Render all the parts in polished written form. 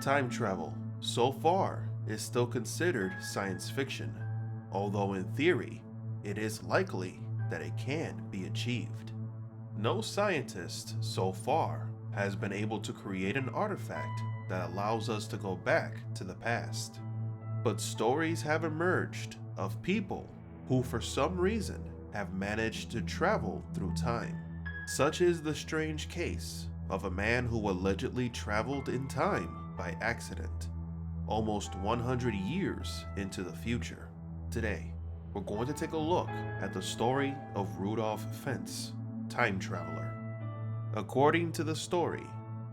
Time travel, so far, is still considered science fiction, although in theory, it is likely that it can be achieved. No scientist, so far, has been able to create an artifact that allows us to go back to the past. But stories have emerged of people who, for some reason, have managed to travel through time. Such is the strange case of a man who allegedly traveled in time by accident, almost 100 years into the future. Today, we're going to take a look at the story of Rudolph Fentz, time traveler. According to the story,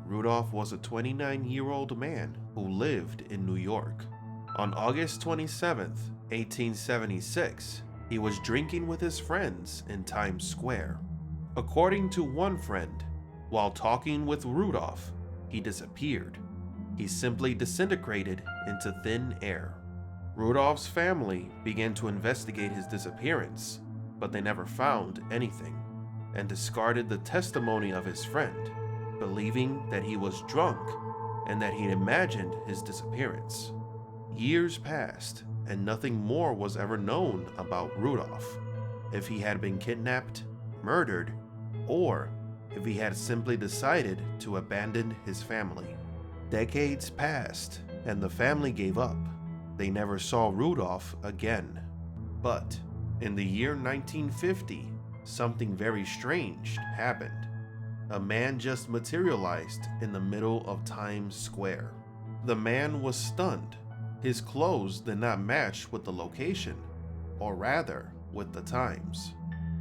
Rudolph was a 29-year-old man who lived in New York. On August 27, 1876, he was drinking with his friends in Times Square. According to one friend, while talking with Rudolph, he disappeared. He simply disintegrated into thin air. Rudolph's family began to investigate his disappearance, but they never found anything, and discarded the testimony of his friend, believing that he was drunk and that he'd imagined his disappearance. Years passed, and nothing more was ever known about Rudolph. If he had been kidnapped, murdered, or if he had simply decided to abandon his family. Decades passed, and the family gave up. They never saw Rudolph again. But in the year 1950, something very strange happened. A man just materialized in the middle of Times Square. The man was stunned. His clothes did not match with the location, or rather, with the times.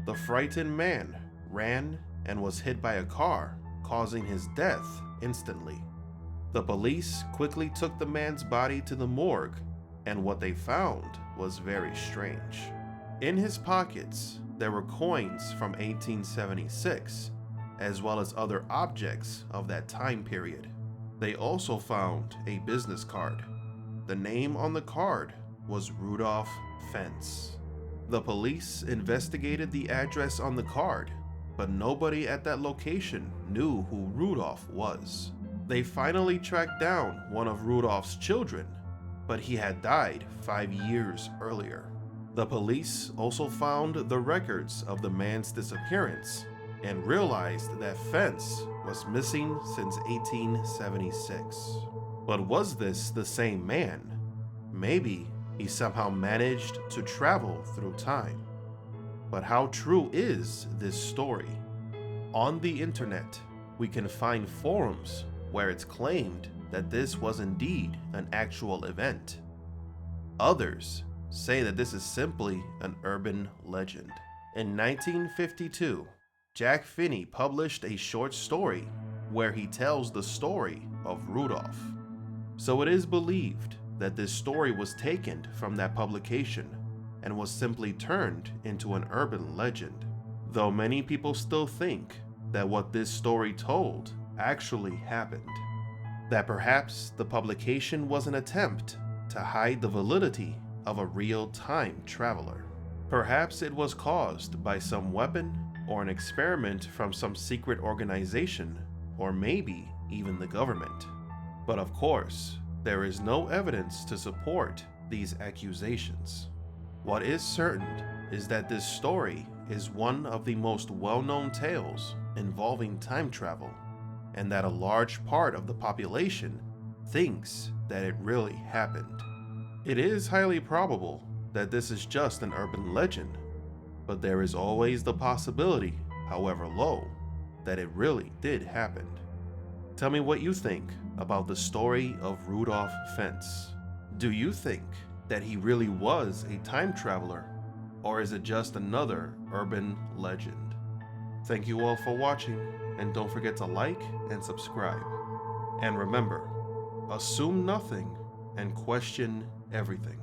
The frightened man ran and was hit by a car, causing his death instantly. The police quickly took the man's body to the morgue, and what they found was very strange. In his pockets, there were coins from 1876, as well as other objects of that time period. They also found a business card. The name on the card was Rudolph Fentz. The police investigated the address on the card, but nobody at that location knew who Rudolph was. They finally tracked down one of Rudolph's children, but he had died 5 years earlier. The police also found the records of the man's disappearance and realized that Fentz was missing since 1876. But was this the same man? Maybe he somehow managed to travel through time. But how true is this story? On the internet, we can find forums where it's claimed that this was indeed an actual event. Others say that this is simply an urban legend. In 1952, Jack Finney published a short story where he tells the story of Rudolph. So it is believed that this story was taken from that publication and was simply turned into an urban legend, though many people still think that what this story told actually happened. That perhaps the publication was an attempt to hide the validity of a real time traveler. Perhaps it was caused by some weapon or an experiment from some secret organization, or maybe even the government. But of course, there is no evidence to support these accusations. What is certain is that this story is one of the most well-known tales involving time travel, and that a large part of the population thinks that it really happened. It is highly probable that this is just an urban legend, but there is always the possibility, however low, that it really did happen. Tell me what you think about the story of Rudolph Fentz. Do you think that he really was a time traveler, or is it just another urban legend? Thank you all for watching, and don't forget to like and subscribe. And remember, assume nothing and question everything.